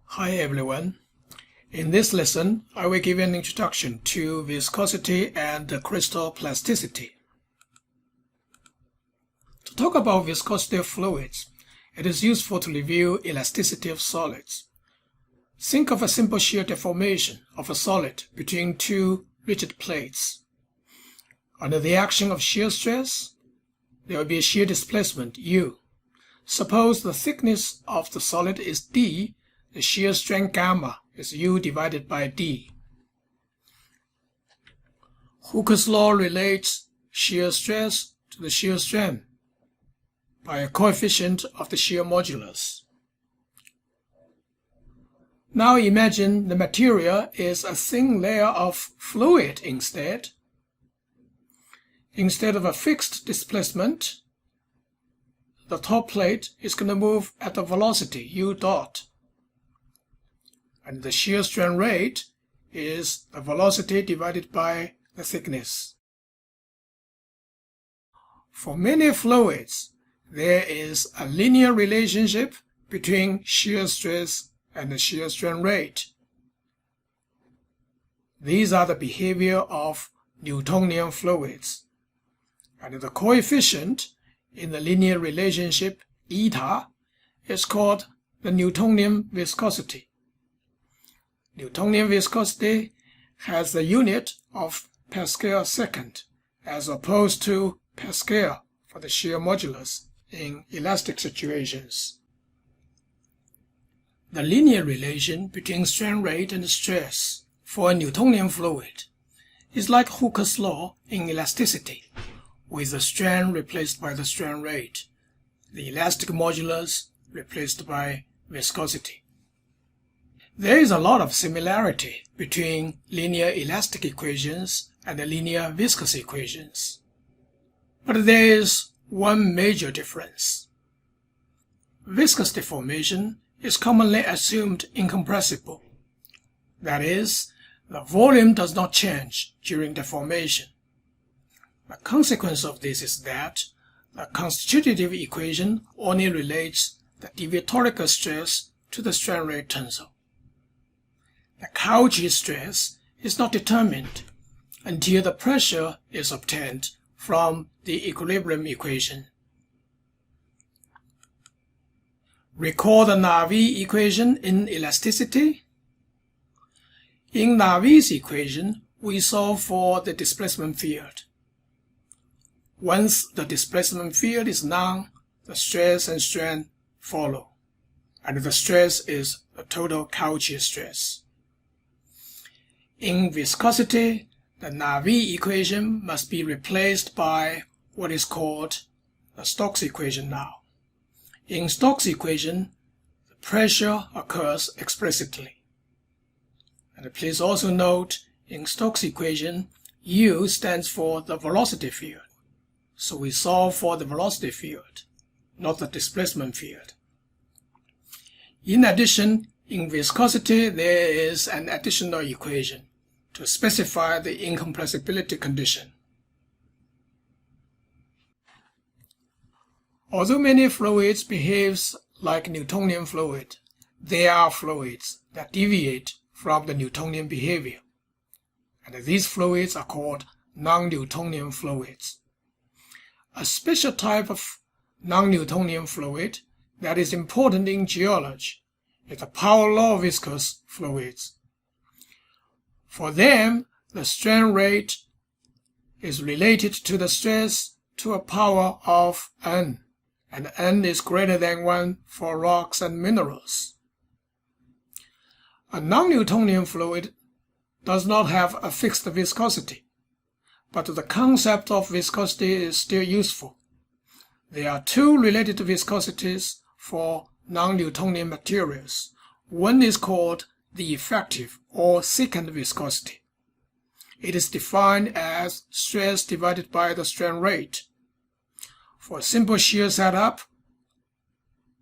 Hi everyone. In this lesson, I will give an introduction to viscosity and crystal plasticity. To talk about viscosity of fluids, it is useful to review elasticity of solids. Think of a simple shear deformation of a solid between two rigid plates. Under the action of shear stress, there will be a shear displacement U. Suppose the thickness of the solid is d. The shear strength gamma is U divided by d. Hooke's law relates shear stress to the shear strength by a coefficient of the shear modulus. Now imagine the material is a thin layer of fluid instead. Instead of a fixed displacement, the top plate is going to move at the velocity u dot. And the shear strain rate is the velocity divided by the thickness. For many fluids, there is a linear relationship between shear stress and the shear strain rate. These are the behavior of Newtonian fluids, and the coefficient in the linear relationship eta is called the Newtonian viscosity. Newtonian viscosity has the unit of Pascal second as opposed to Pascal for the shear modulus in elastic situations. The linear relation between strain rate and stress for a Newtonian fluid is like Hooke's law in elasticity, with the strain replaced by the strain rate, the elastic modulus replaced by viscosity. There is a lot of similarity between linear elastic equations and the linear viscous equations. But there is one major difference. Viscous deformation is commonly assumed incompressible. That is, the volume does not change during deformation. The consequence of this is that the constitutive equation only relates the deviatoric stress to the strain rate tensor. The Cauchy stress is not determined until the pressure is obtained from the equilibrium equation. Recall the Navy equation in elasticity. In Navi's equation, we solve for the displacement field. Once the displacement field is known, the stress and strain follow, and the stress is the total Cauchy stress. In viscosity, the Navy equation must be replaced by what is called the Stokes equation now. In Stokes equation, the pressure occurs explicitly. And please also note, in Stokes equation, U stands for the velocity field. So we solve for the velocity field, not the displacement field. In addition, in viscosity, there is an additional equation to specify the incompressibility condition. Although many fluids behave like Newtonian fluid, there are fluids that deviate from the Newtonian behavior, and these fluids are called non-Newtonian fluids. A special type of non-Newtonian fluid that is important in geology is the power law viscous fluids. For them, the strain rate is related to the stress to a power of n, and n is greater than 1 for rocks and minerals. A non-Newtonian fluid does not have a fixed viscosity, but the concept of viscosity is still useful. There are two related viscosities for non-Newtonian materials. One is called the effective or secant viscosity. It is defined as stress divided by the strain rate. For a simple shear setup,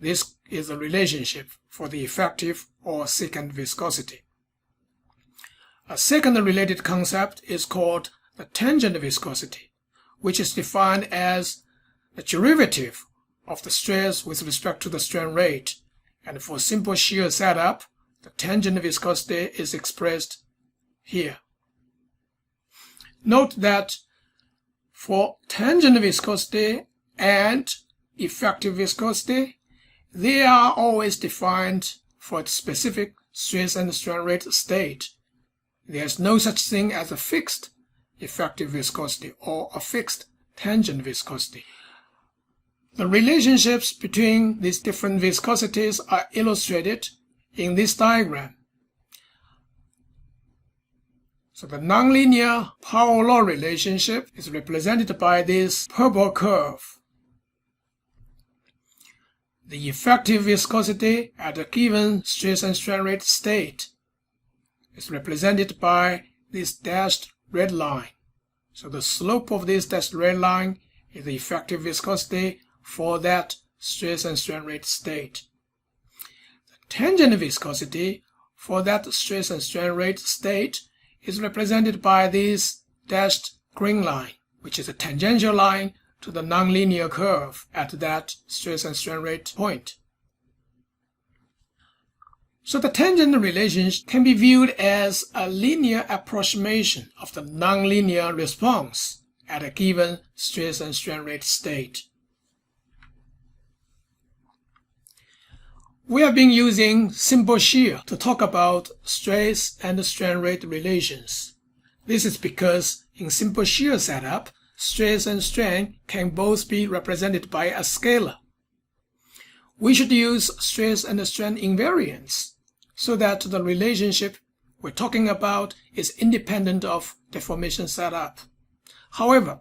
this is the relationship for the effective or secant viscosity. A second related concept is called the tangent viscosity, which is defined as the derivative of the stress with respect to the strain rate, and for simple shear setup, The tangent viscosity is expressed here. Note that for tangent viscosity and effective viscosity, they are always defined for a specific stress and strain rate state. There is no such thing as a fixed effective viscosity or a fixed tangent viscosity. The relationships between these different viscosities are illustrated in this diagram. So the nonlinear power law relationship is represented by this purple curve. The effective viscosity at a given stress and strain rate state is represented by this dashed red line. So the slope of this dashed red line is the effective viscosity for that stress and strain rate state. The tangent viscosity for that stress and strain rate state is represented by this dashed green line, which is a tangential line to the nonlinear curve at that stress and strain rate point. So the tangent relations can be viewed as a linear approximation of the nonlinear response at a given stress and strain rate state. We have been using simple shear to talk about stress and strain rate relations. This is because in simple shear setup, stress and strain can both be represented by a scalar. We should use stress and strain invariants so that the relationship we're talking about is independent of deformation setup. However,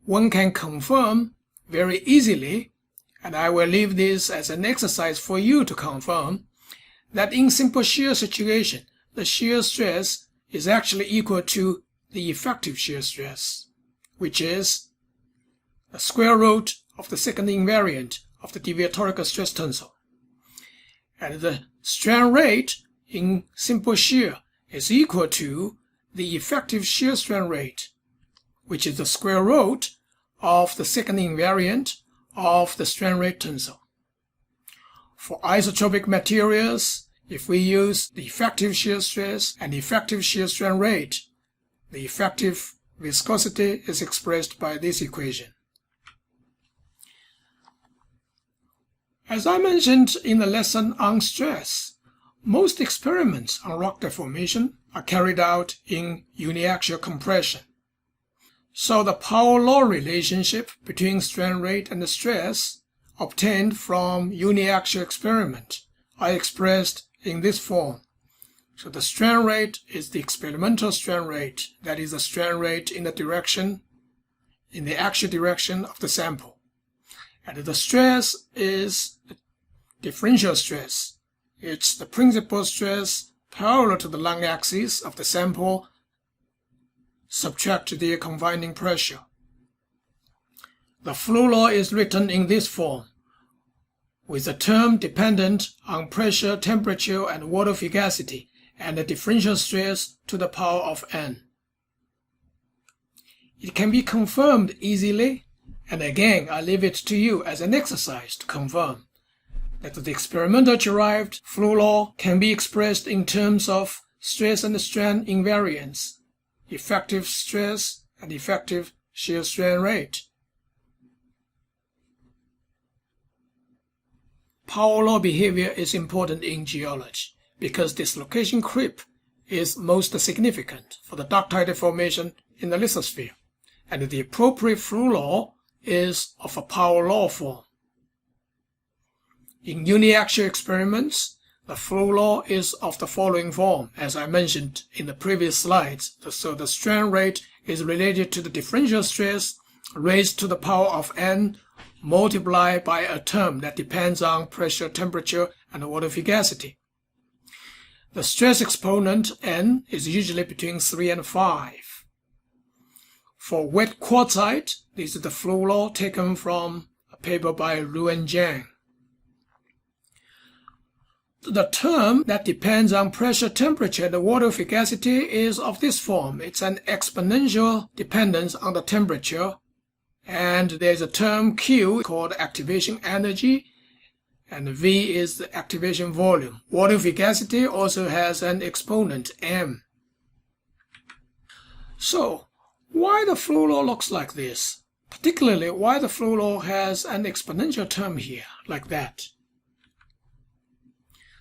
one can confirm very easily, and I will leave this as an exercise for you to confirm, that in simple shear situation, the shear stress is actually equal to the effective shear stress, which is the square root of the second invariant of the deviatorial stress tensor. And the strain rate in simple shear is equal to the effective shear strain rate, which is the square root of the second invariant of the strain rate tensor. For isotropic materials, if we use the effective shear stress and effective shear strain rate, the effective viscosity is expressed by this equation. As I mentioned in the lesson on stress, most experiments on rock deformation are carried out in uniaxial compression. So the power law relationship between strain rate and the stress obtained from uniaxial experiment are expressed in this form. So the strain rate is the experimental strain rate, that is the strain rate in the axial direction of the sample. And the stress is the differential stress. It's the principal stress parallel to the long axis of the sample subtract the confining pressure. The flow law is written in this form, with the term dependent on pressure, temperature, and water fugacity, and the differential stress to the power of n. It can be confirmed easily, and again I leave it to you as an exercise to confirm that the experimental derived flow law can be expressed in terms of stress and strain invariance, effective stress and effective shear strain rate. Power law behavior is important in geology because dislocation creep is most significant for the ductile deformation in the lithosphere, and the appropriate flow law is of a power law form. In uniaxial experiments, the flow law is of the following form, as I mentioned in the previous slides. So the strain rate is related to the differential stress raised to the power of n multiplied by a term that depends on pressure, temperature, and water fugacity. The stress exponent n is usually between 3 and 5. For wet quartzite, this is the flow law taken from a paper by Lu and Zhang. The term that depends on pressure, temperature, and water fugacity is of this form. It's an exponential dependence on the temperature, and there's a term Q called activation energy, and V is the activation volume. Water efficacity also has an exponent, M. So, why the flow law looks like this? Particularly, why the flow law has an exponential term here, like that?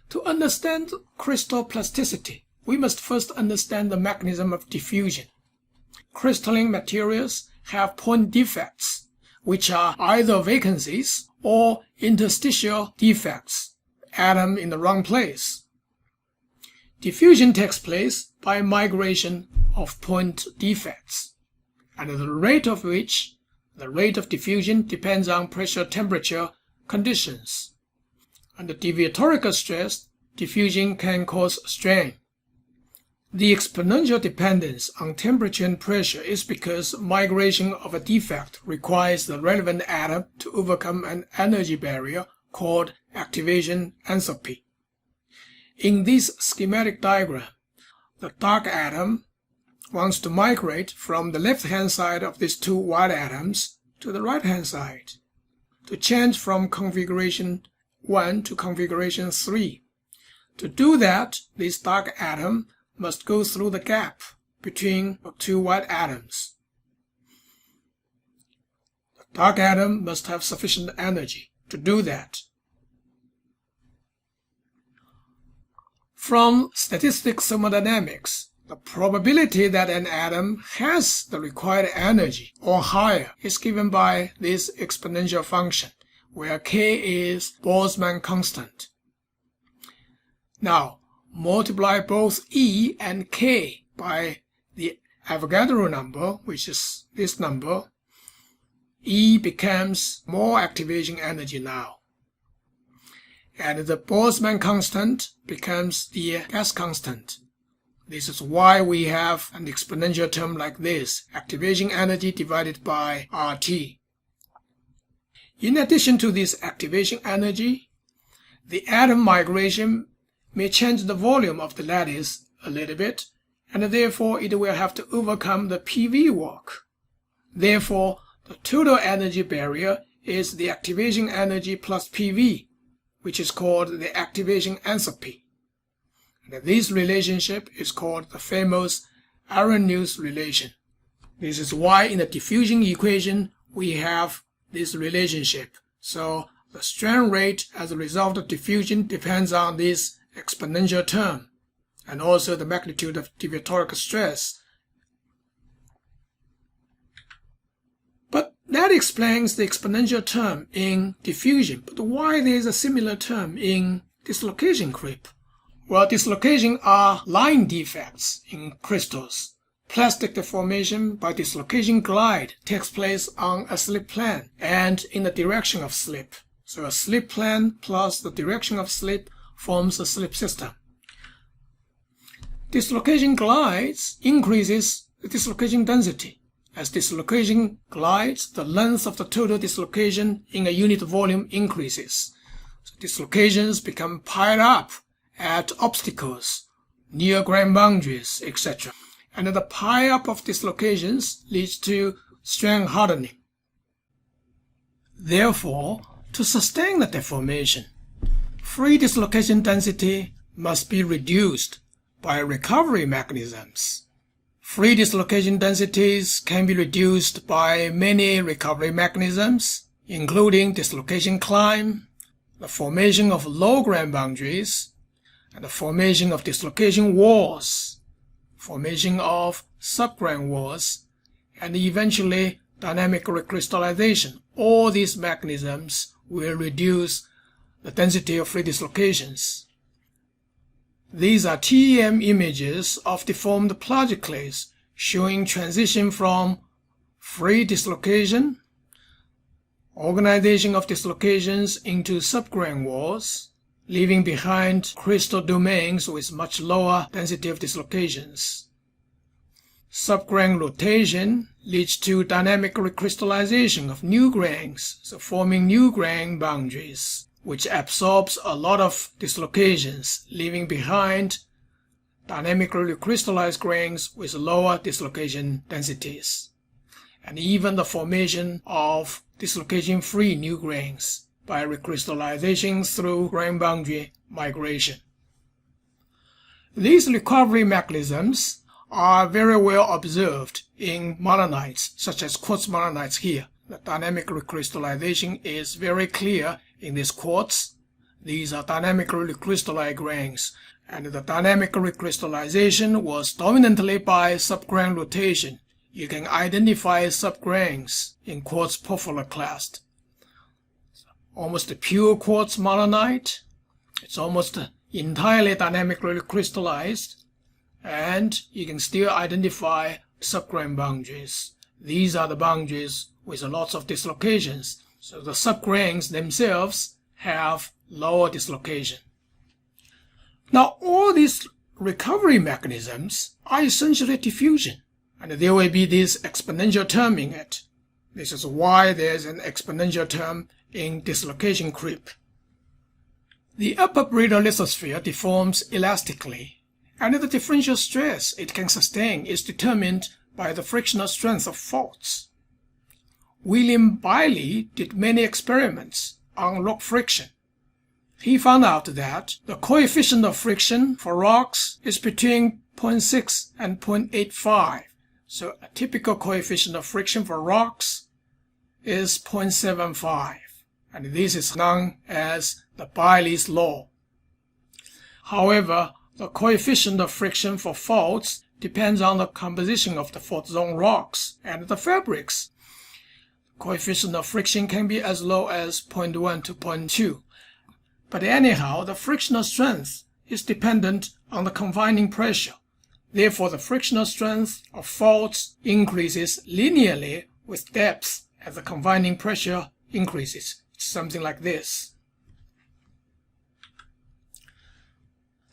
To understand crystal plasticity, we must first understand the mechanism of diffusion. Crystalline materials have point defects, which are either vacancies or interstitial defects, atom in the wrong place. Diffusion takes place by migration of point defects, and the rate of diffusion depends on pressure-temperature conditions. Under deviatoric stress, diffusion can cause strain. The exponential dependence on temperature and pressure is because migration of a defect requires the relevant atom to overcome an energy barrier called activation enthalpy. In this schematic diagram, the dark atom wants to migrate from the left-hand side of these two white atoms to the right-hand side, to change from configuration 1 to configuration 3. To do that, this dark atom must go through the gap between the two white atoms. The dark atom must have sufficient energy to do that. From statistics thermodynamics, the probability that an atom has the required energy or higher is given by this exponential function, where K is Boltzmann constant. Now, multiply both E and K by the Avogadro number, which is this number. E becomes more activation energy now. And the Boltzmann constant becomes the gas constant. This is why we have an exponential term like this, activation energy divided by RT. In addition to this activation energy, the atom migration may change the volume of the lattice a little bit, and therefore it will have to overcome the PV work. Therefore, the total energy barrier is the activation energy plus PV, which is called the activation enthalpy. And this relationship is called the famous Arrhenius relation. This is why in the diffusion equation we have this relationship. So the strain rate as a result of diffusion depends on this exponential term, and also the magnitude of deviatoric stress. But that explains the exponential term in diffusion. But why there is a similar term in dislocation creep? Well, dislocation are line defects in crystals. Plastic deformation by dislocation glide takes place on a slip plane and in the direction of slip. So a slip plane plus the direction of slip forms a slip system. Dislocation glides increases the dislocation density. As dislocation glides, the length of the total dislocation in a unit volume increases. So dislocations become piled up at obstacles, near grain boundaries, etc. And the pile-up of dislocations leads to strain hardening. Therefore, to sustain the deformation, free dislocation density must be reduced by recovery mechanisms. Free dislocation densities can be reduced by many recovery mechanisms, including dislocation climb, the formation of low grain boundaries, and the formation of dislocation walls, formation of subgrain walls, and eventually dynamic recrystallization. All these mechanisms will reduce the density of free dislocations. These are TEM images of deformed plagioclase showing transition from free dislocation, organization of dislocations into subgrain walls, leaving behind crystal domains with much lower density of dislocations. Subgrain rotation leads to dynamic recrystallization of new grains, so forming new grain boundaries, which absorbs a lot of dislocations, leaving behind dynamically recrystallized grains with lower dislocation densities, and even the formation of dislocation-free new grains. by recrystallization through grain boundary migration. These recovery mechanisms are very well observed in malanites, such as quartz malanites here. The dynamic recrystallization is very clear in this quartz. These are dynamically recrystallized grains, and the dynamic recrystallization was dominantly by subgrain rotation. You can identify subgrains in quartz porphyroclast. Almost a pure quartz malonite. It's almost entirely dynamically crystallized, and you can still identify subgrain boundaries. These are the boundaries with lots of dislocations, so the subgrains themselves have lower dislocation. Now, all these recovery mechanisms are essentially diffusion, and there will be this exponential term in it. This is why there's an exponential term in dislocation creep. The upper brittle lithosphere deforms elastically, and the differential stress it can sustain is determined by the frictional strength of faults. William Bailey did many experiments on rock friction. He found out that the coefficient of friction for rocks is between 0.6 and 0.85. So a typical coefficient of friction for rocks is 0.75. And this is known as the Bailey's law. However, the coefficient of friction for faults depends on the composition of the fault zone rocks and the fabrics. The coefficient of friction can be as low as 0.1 to 0.2. But anyhow, the frictional strength is dependent on the confining pressure. Therefore, the frictional strength of faults increases linearly with depth as the confining pressure increases. It's something like this.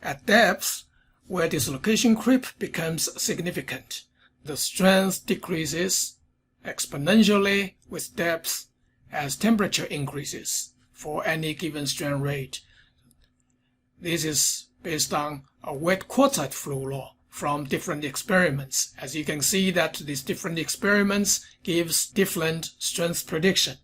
At depth, where dislocation creep becomes significant, the strength decreases exponentially with depth as temperature increases for any given strain rate. This is based on a wet quartzite flow law from different experiments. As you can see that these different experiments gives different strength prediction.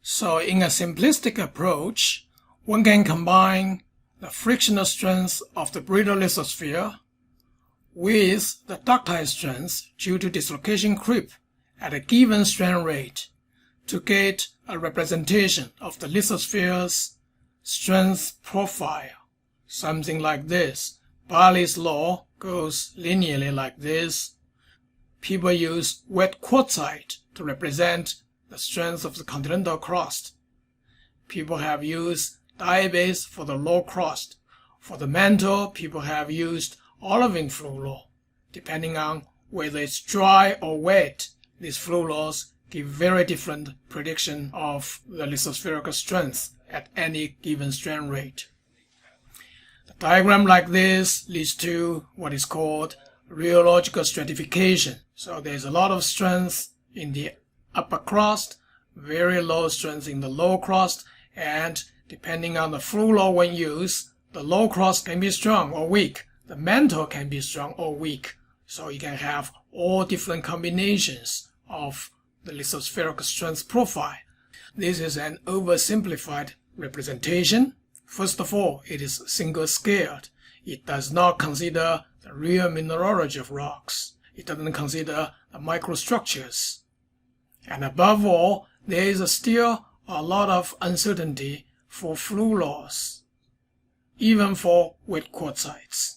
So in a simplistic approach, one can combine the frictional strength of the brittle lithosphere with the ductile strength due to dislocation creep at a given strain rate to get a representation of the lithosphere's strength profile, something like this. Bailey's law goes linearly like this. People use wet quartzite to represent the strength of the continental crust. People have used diabase for the low crust. For the mantle, people have used olivine flow law. Depending on whether it's dry or wet, these flow laws give very different prediction of the lithospherical strength at any given strain rate. The diagram like this leads to what is called rheological stratification. So there's a lot of strength in the upper crust, very low strength in the low crust, and depending on the flow law when used, the low crust can be strong or weak. The mantle can be strong or weak. So you can have all different combinations of the lithospheric strength profile. This is an oversimplified representation. First of all, it is single-scaled. It does not consider the real mineralogy of rocks. It doesn't consider the microstructures. And above all, there is still a lot of uncertainty for flow laws, even for wet quartzites.